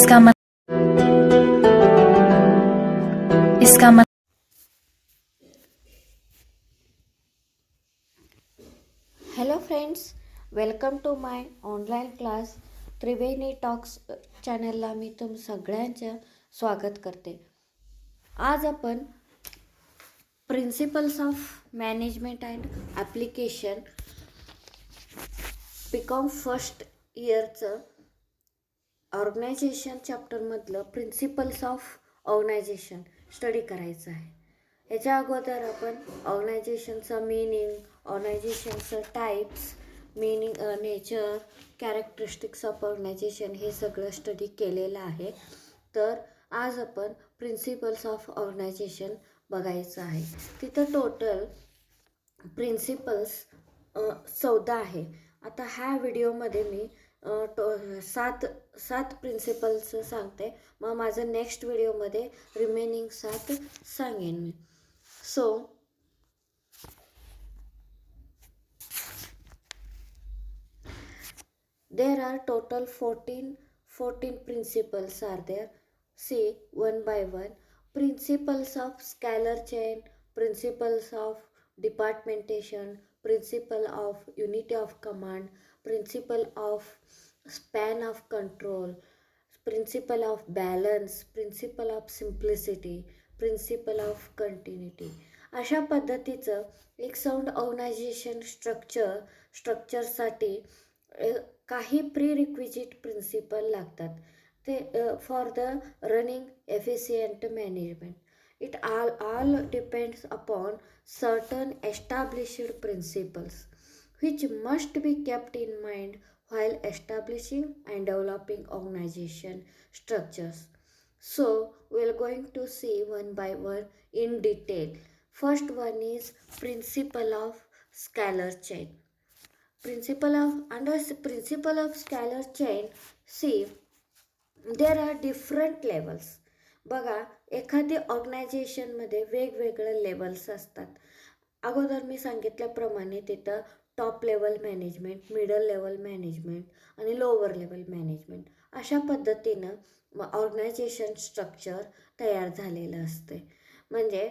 इसका मत hello friends, welcome to my online class Triveni Talks चॅनलला मी तुम सगळ्यांचं स्वागत करते. आज आपण principles of management and application BCom first इयरचं ऑर्गनायझेशन चॅप्टरमधलं प्रिन्सिपल्स ऑफ ऑर्गनायझेशन स्टडी करायचं आहे. याच्या अगोदर आपण ऑर्गनायझेशनचं मीनिंग, ऑर्गनायझेशनचं types, meaning, nature, characteristics of organisation हे सगळं स्टडी केलेलं आहे. तर आज आपण प्रिन्सिपल्स ऑफ ऑर्गनायझेशन बघायचं आहे. तिथं टोटल प्रिन्सिपल्स 14 आहे. आता ह्या व्हिडिओमध्ये मी सात प्रिन्सिपल्स सांगते. मग माझं नेक्स्ट व्हिडिओमध्ये रिमेनिंग 7 सांगेन मी. So there are total 14 principles are there. See one by one. Principles of scalar chain, principles of departmentation, principle of unity of command, principle of span of control, principle of balance, principle of simplicity, principle of continuity. अशा पद्धतीचं एक sound organisation स्ट्रक्चरसाठी काही pre-requisite principal लागतात. ते for the running efficient management. It all depends upon certain established principles which must be kept in mind while establishing and developing organization structures. So we are going to see one by one in detail. First one is principle of scalar chain. Principle of scalar chain, see there are different levels. बघा, एखादी ऑर्गनायझेशनमध्ये वेगवेगळे levels असतात. अगोदर मी सांगितल्याप्रमाणे तिथं top level management, middle level management आणि lower level management अशा पद्धतीनं ऑर्गनायझेशन स्ट्रक्चर तयार झालेलं असते. म्हणजे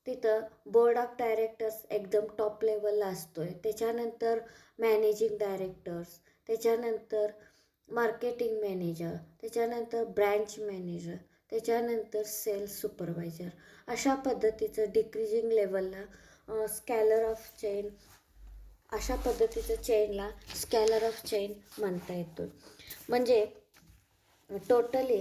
तिथं बोर्ड ऑफ डायरेक्टर्स एकदम टॉप लेवलला असतो आहे. त्याच्यानंतर मॅनेजिंग डायरेक्टर्स, त्याच्यानंतर मार्केटिंग मॅनेजर, त्याच्यानंतर ब्रँच मॅनेजर, त्याच्यानंतर सेल्स सुपरवायझर अशा पद्धतीचं डिक्रीजिंग लेवलला स्कॅलर ऑफ चेन, अशा पद्धतीचं चेनला स्कॅलर ऑफ चेन म्हणता येतो. म्हणजे totally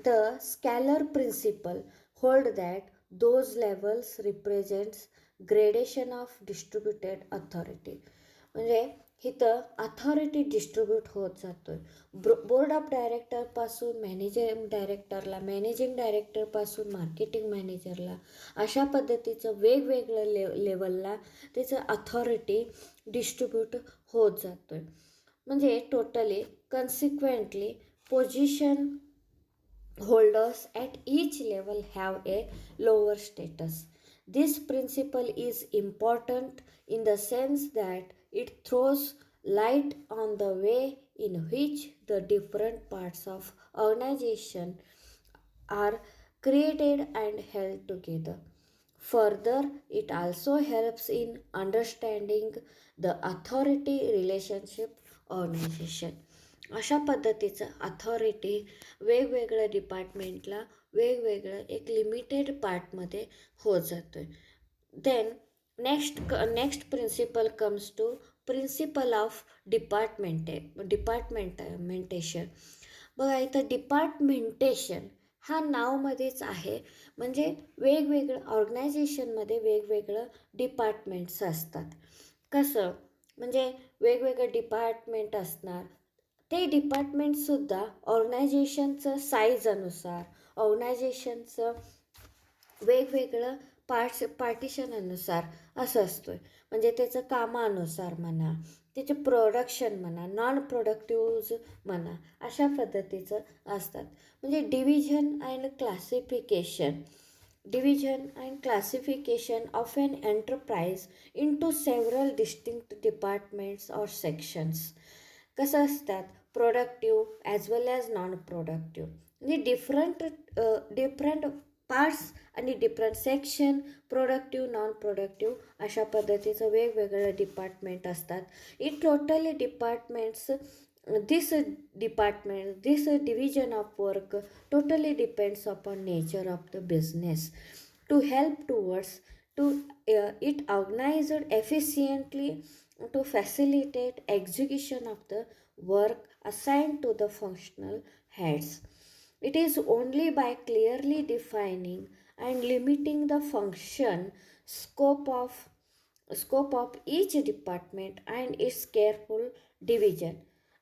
the scalar principle hold that those levels represents gradation of distributed authority. म्हणजे इथं अथॉरिटी डिस्ट्रीब्यूट होत जातोय. बोर्ड ऑफ डायरेक्टरपासून मॅनेजिंग डायरेक्टरला, मॅनेजिंग डायरेक्टरपासून मार्केटिंग मॅनेजरला अशा पद्धतीचं वेगवेगळं लेवलला त्याचं अथॉरिटी डिस्ट्रीब्यूट होत जातोय. म्हणजे totally consequently position holders at each level have a lower status. This principle is important in the sense that it throws light on the way in which the different parts of organization are created and held together. Further, it also helps in understanding the authority relationship organization. अशा पद्धतीचं authority वेगवेगळ्या डिपार्टमेंटला वेगवेगळं एक limited पार्टमध्ये होत जातो आहे. Then next principle comes to principle of departmentation. बघा, इथं डिपार्टमेंटेशन हा नावमध्येच आहे. म्हणजे वेगवेगळं ऑर्गनायझेशनमध्ये वेगवेगळं डिपार्टमेंट्स असतात. कसं म्हणजे वेगवेगळं डिपार्टमेंट असणार. ते डिपार्टमेंटसुद्धा ऑर्गनायझेशनचं साईजनुसार, ऑर्गनायझेशनचं वेगवेगळं पार्टिशननुसार असं असतो आहे. म्हणजे त्याचं कामानुसार म्हणा, त्याचे प्रोडक्शन म्हणा, नॉन प्रोडक्टिव्ह म्हणा, अशा पद्धतीचं असतात. म्हणजे division and classification of an enterprise into several distinct departments or sections. कसं असतात, प्रोडक्टिव्ह ॲज वेल ॲज नॉन प्रोडक्टिव्ह. म्हणजे डिफरंट पार्ट्स आणि different section, productive, non productive अशा पद्धतीचं वेगवेगळे डिपार्टमेंट असतात. It totally departments this division of work totally depends upon nature of the business to help towards to it organized efficiently to facilitate execution of the work assigned to the functional heads. It is only by clearly defining and limiting the function scope of each department and its careful division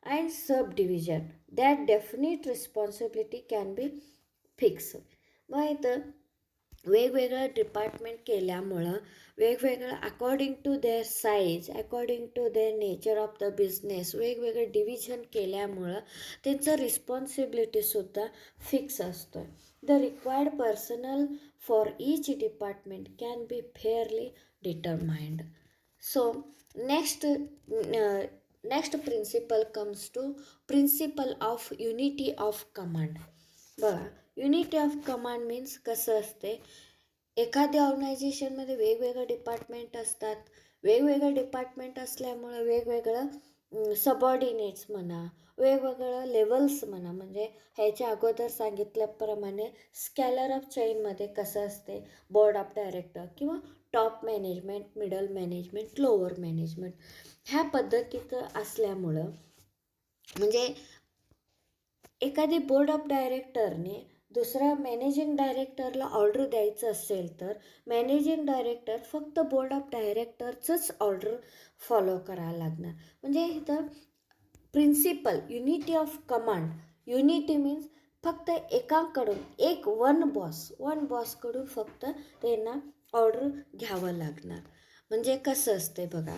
and subdivision that definite responsibility can be fixed. मग इथं वेगवेगळं department केल्यामुळं वेगवेगळं according to their size, according to their nature of the business वेगवेगळं division केल्यामुळं त्यांचं रिस्पॉन्सिबिलिटीसुद्धा fix असतो आहे. The required personnel for each department can be fairly determined. So next principle comes to principle of unity of command. बघा, unity of command means कसं असते, एखाद्या ऑर्गनायझेशनमध्ये वेगवेगळे डिपार्टमेंट असतात. वेगवेगळे डिपार्टमेंट असल्यामुळं वेगवेगळं सबऑर्डिनेट्स म्हणा, वेगवेगळं लेवल्स म्हणा, म्हणजे ह्याच्या अगोदर सांगितल्याप्रमाणे स्कॅलर ऑफ चेनमध्ये कसं असते, बोर्ड ऑफ डायरेक्टर किंवा top management, middle management, lower management ह्या पद्धतीचं असल्यामुळं म्हणजे एखादी बोर्ड ऑफ डायरेक्टरने दुसऱ्या मॅनेजिंग डायरेक्टरला ऑर्डर द्यायचं असेल तर मॅनेजिंग डायरेक्टर फक्त बोर्ड ऑफ डायरेक्टरचंच ऑर्डर फॉलो करायला लागणार. म्हणजे इथं principle unity of command, unity means फक्त एकाकडून वन बॉसकडून फक्त त्यांना ऑर्डर घ्यावं लागणार. म्हणजे कसं असते बघा,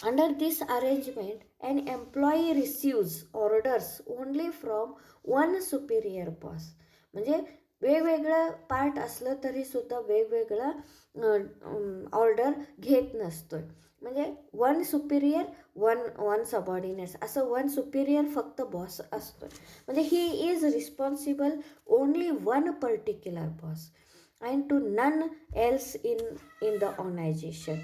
under this arrangement, an employee receives orders only from one superior boss. म्हणजे वेगवेगळं पार्ट असलं तरी सुद्धा वेगवेगळं ऑर्डर घेत नसतोय. म्हणजे वन सुपिरियर वन सबऑर्डिनेट्स असं वन सुपिरियर फक्त बॉस असतोय. म्हणजे he is responsible only one particular boss and to none else in the organisation.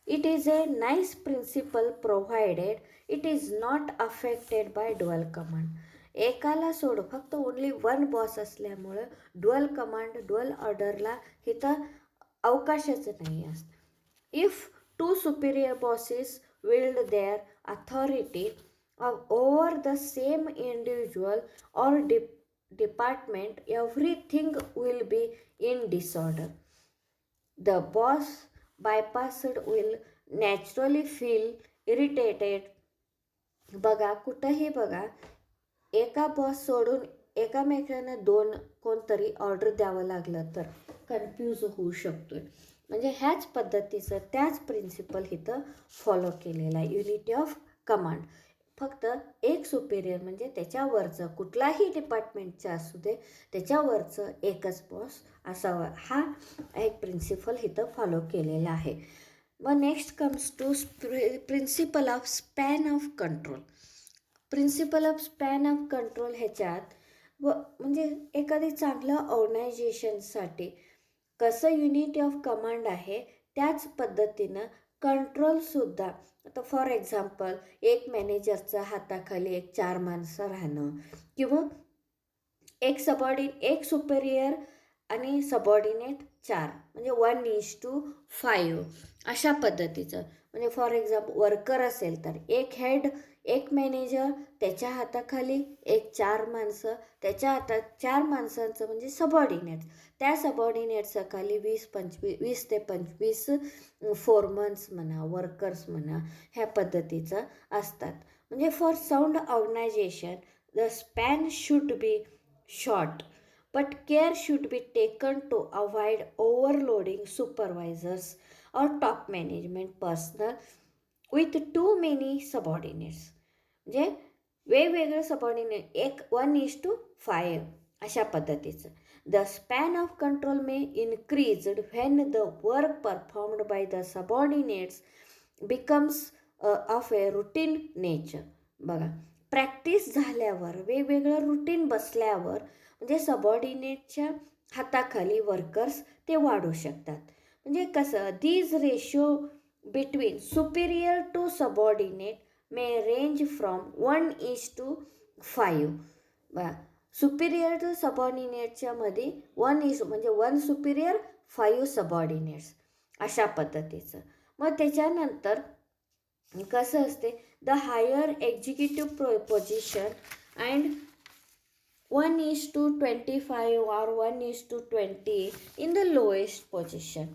It is a nice principle provided it is not affected by dual command. एकाला सोड फक्त only one boss असल्यामुळं dual command, dual ऑर्डरला इथं अवकाशच नाही असतं. If two Superior bosses wield their authority over the same individual or department, everything will be in disorder. The boss bypassed will naturally feel irritated. बघा, कुठंही बघा, एका boss सोडून एकामेकांना दोन कोणतरी ऑर्डर द्यावं लागलं तर कन्फ्यूज होऊ शकतोय. म्हणजे ह्याच पद्धतीचं त्याच प्रिन्सिपल इथं फॉलो केलेला आहे. युनिटी ऑफ कमांड, फक्त एक सुपेरियर म्हणजे त्याच्यावरचं कुठलाही डिपार्टमेंटचं असू दे त्याच्यावरचं एकच बॉस असावा, हा एक प्रिन्सिपल इथं फॉलो केलेला आहे. मग next comes to principle of span of control. Principle of span of control ह्याच्यात म्हणजे एखादी चांगलं ऑर्गनायझेशनसाठी कसं युनिटी ऑफ कमांड आहे त्याच पद्धतीनं कंट्रोलसुद्धा. आता फॉर एक्झाम्पल एक मॅनेजरच्या हाताखाली 4 माणसं राहणं किंवा एक सुपेरियर आणि सबऑर्डिनेट 4 म्हणजे 1:5 अशा पद्धतीचं. म्हणजे फॉर एक्झाम्पल वर्कर असेल तर एक हेड, एक मॅनेजर, त्याच्या हाताखाली 4 माणसं, त्याच्या हातात 4 माणसांचं म्हणजे सबऑर्डिनेट्स, त्या सबऑर्डिनेट्सच्या खाली 20 ते 25 फोरमन्स म्हणा, वर्कर्स म्हणा, ह्या पद्धतीचं असतात. म्हणजे for sound organisation the span should be short but care should be taken to avoid overloading supervisors or top management personnel with too many subordinates. म्हणजे वेगवेगळे सबऑर्डिनेट 1:5 अशा पद्धतीचं. The span of control may increased when the work performed by the subordinates becomes of A routine nature. बघा, practice झाल्यावर, वेगवेगळं routine बसल्यावर म्हणजे सबऑर्डिनेटच्या हाताखाली वर्कर्स ते वाढू शकतात. म्हणजे कसं, these ratio between superior to subordinate may range from 1:5. बघा, सुपिरियर टू सबऑर्डिनेटच्या मध्ये 1 म्हणजे 1 सुपिरियर 5 सबऑर्डिनेट्स अशा पद्धतीचं. मग त्याच्यानंतर कसं असते, the higher executive position and 1:25 or 1:20 in the lowest position.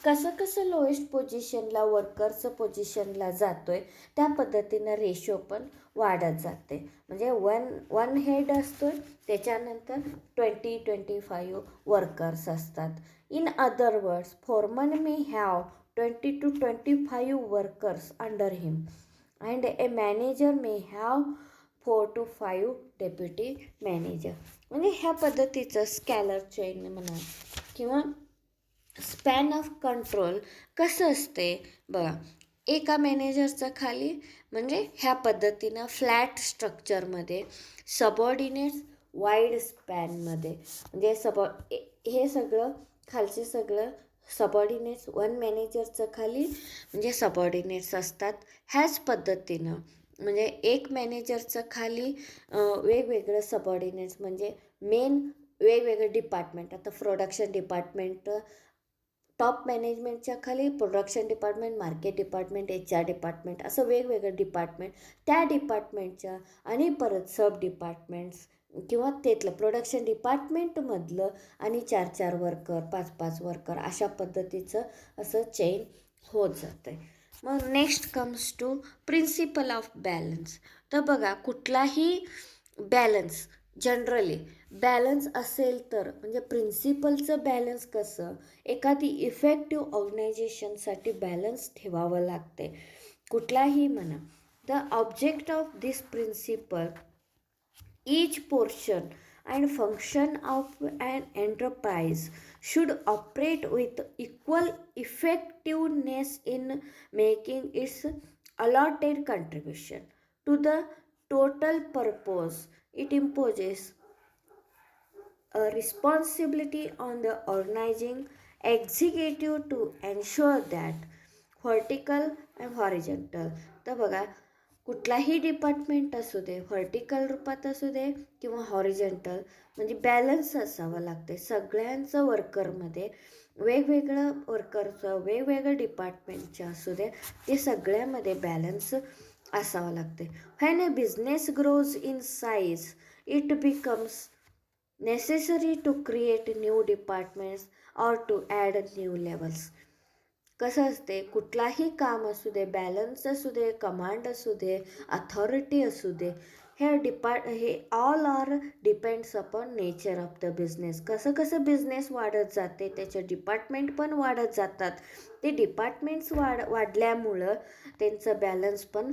कसं लोएस्ट पोझिशनला वर्करचं पोझिशनला जातोय त्या पद्धतीनं रेशो पण वाढत जाते. म्हणजे वन हेड असतोय, त्याच्यानंतर 20-25 वर्कर्स असतात. In other words, Foreman may have 20 to 25 workers under him and A manager may have 4 to 5 deputy manager. म्हणजे ह्या पद्धतीचं स्कॅलर चेन म्हणा किंवा स्पॅन ऑफ कंट्रोल कसं असते बघा. एका मॅनेजरच्या खाली म्हणजे ह्या पद्धतीनं फ्लॅट स्ट्रक्चरमध्ये, सबऑर्डिनेट्स वाईड स्पॅनमध्ये, म्हणजे हे सगळं खालचे सगळं सबऑर्डिनेट्स, वन मॅनेजरचं खाली म्हणजे सबऑर्डिनेट्स असतात. ह्याच पद्धतीनं म्हणजे एक मॅनेजरचं खाली वेगवेगळं सबऑर्डिनेट्स म्हणजे मेन वेगवेगळे डिपार्टमेंट. आता प्रोडक्शन डिपार्टमेंट, टॉप मॅनेजमेंटच्या खाली production department, market department, HR department, असं वेगवेगळं डिपार्टमेंट. त्या डिपार्टमेंटच्या आणि परत सब डिपार्टमेंट्स किंवा तेथलं प्रोडक्शन डिपार्टमेंटमधलं आणि 4-4 वर्कर, 5-5 वर्कर अशा पद्धतीचं असं चेन होत जातं आहे. मग next comes to principle of balance. तर बघा, कुठलाही बॅलन्स जनरली बॅलन्स असेल तर म्हणजे प्रिन्सिपलचं बॅलन्स कसं, एखादी इफेक्टिव्ह ऑर्गनायझेशनसाठी बॅलन्स ठेवावं लागते. कुठलाही म्हणा, the object of this principle each portion and function of an enterprise should operate with equal effectiveness in making its allotted contribution to the total purpose. It imposes a responsibility on the organizing executive to ensure that vertical and horizontal. तर बघा, कुठलाही department असू दे, vertical रूपात असू दे किंवा horizontal, म्हणजे balance असावं लागते सगळ्यांचं. वर्करमध्ये वेगवेगळं वर्करचं वेगवेगळं डिपार्टमेंटचं असू दे, ते सगळ्यामध्ये बॅलन्स असावं लागते. When a business grows in size it becomes necessary to create new departments or to add new levels. कसं असते, कुठलाही काम असू दे, बॅलन्स असू दे, कमांड असू दे, अथॉरिटी असू दे, हे all are depends upon nature of the business. कसं बिझनेस वाढत जाते, त्याचे डिपार्टमेंट पण वाढत जातात. ते डिपार्टमेंट्स वाढल्यामुळं त्यांचं बॅलन्स पण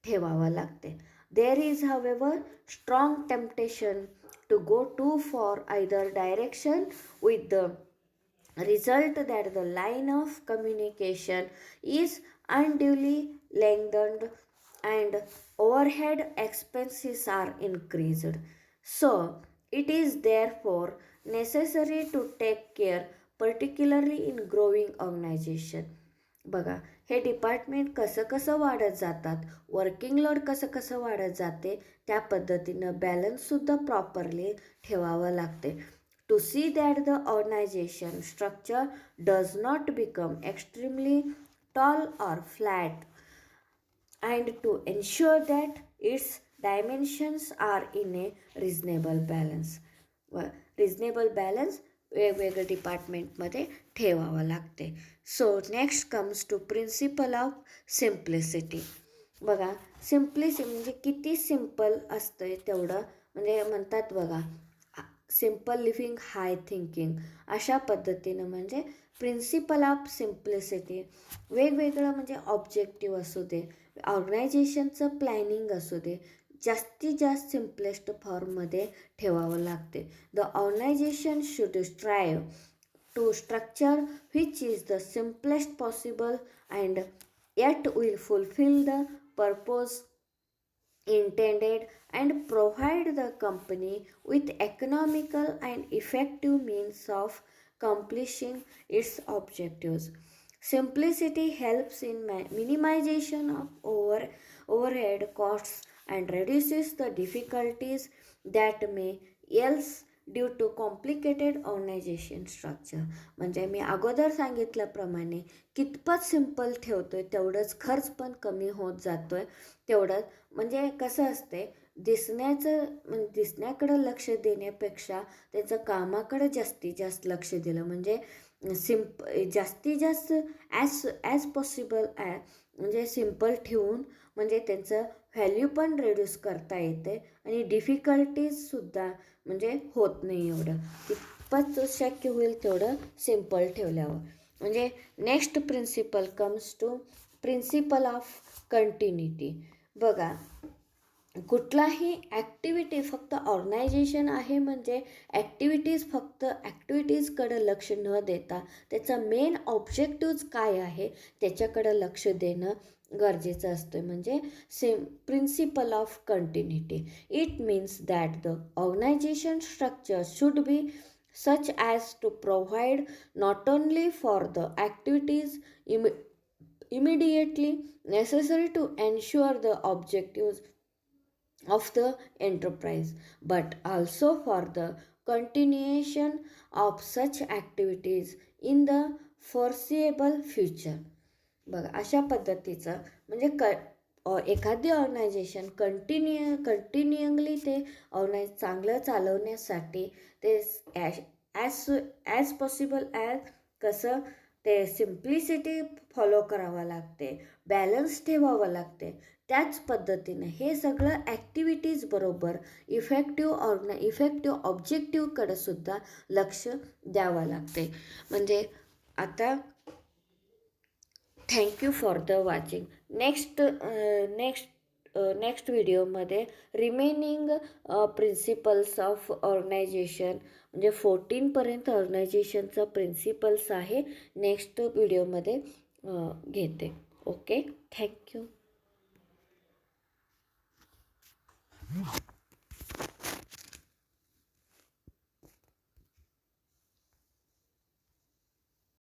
ठेवावं लागते. There is however strong temptation to go to for either direction with the result that the line of communication is unduly lengthened and overhead expenses are increased. So it is therefore necessary to take care, particularly in growing organization. बघा, हे department कसं वाढत जातात, working load कसं वाढत जाते, त्या पद्धतीनं बॅलन्ससुद्धा प्रॉपरली ठेवावं लागते. To see that the organization structure does not become extremely tall or flat, and to ensure that its dimensions are in a reasonable balance. Reasonable balance वेगवेगळ्या डिपार्टमेंटमध्ये ठेवावं लागते. So next comes to principle of simplicity. बघा, simplicity म्हणजे किती simple असतं तेवढं, म्हणजे म्हणतात बघा, सिम्पल लिव्हिंग हाय थिंकिंग, अशा पद्धतीनं म्हणजे प्रिन्सिपल ऑफ सिम्प्लिसिटी. वेगवेगळं म्हणजे ऑब्जेक्टिव्ह असू दे, ऑर्गनायझेशनचं प्लॅनिंग असू दे, जास्तीत जास्त सिम्पलेस्ट फॉर्ममध्ये ठेवावं लागते. The organisation should strive to structure which is the simplest possible and yet will fulfill the purpose intended and provide the company with economical and effective means of accomplishing its objectives. Simplicity helps in minimization of overhead costs and reduces the difficulties that may else due to complicated organisation structure. म्हणजे मी अगोदर सांगितल्याप्रमाणे कितपत simple ठेवतो आहे तेवढंच खर्च पण कमी होत जातो आहे. तेवढंच म्हणजे कसं असते, दिसण्याकडं लक्ष देण्यापेक्षा त्याचं कामाकडं जास्तीत जास्त लक्ष दिलं म्हणजे जास्तीत जास्त ॲज पॉसिबल म्हणजे सिम्पल ठेवून म्हणजे त्यांचं व्हॅल्यू पण रिड्यूस करता येते आणि डिफिकल्टीजसुद्धा म्हणजे होत नाही. एवढं कितपत शक्य होईल तेवढं सिम्पल ठेवल्यावर. म्हणजे next principle comes to principle of continuity. बघा, कुठलाही ॲक्टिव्हिटी फक्त ऑर्गनायझेशन आहे म्हणजे फक्त ॲक्टिव्हिटीजकडं लक्ष न देता त्याचा मेन ऑब्जेक्टिव्ज काय आहे त्याच्याकडं लक्ष देणं गरजेचं असतं. म्हणजे principle of continuity. It means that the organisation structure should be such as to provide not only for the activities immediately necessary to ensure the objectives of the enterprise, but also for the continuation of such activities in the foreseeable future. बघा, अशा पद्धतीचं म्हणजे एखादी organisation continually ते चांगलं चालवण्यासाठी ते as possible कसं ते सिम्प्लिसिटी फॉलो करावं लागते, बॅलन्स ठेवावं लागते. त्याच पद्धतीने हे सगळं ॲक्टिव्हिटीज बरोबर इफेक्टिव्ह ऑब्जेक्टिव्हकडे सुद्धा लक्ष द्यावं लागते. म्हणजे आता thank you for the watching. Next व्हिडिओमध्ये रिमेनिंग प्रिन्सिपल्स ऑफ ऑर्गनायझेशन म्हणजे 14पर्यंत ऑर्गनायझेशनचं प्रिन्सिपल्स आहे नेक्स्ट व्हिडिओमध्ये घेते. Okay, thank you.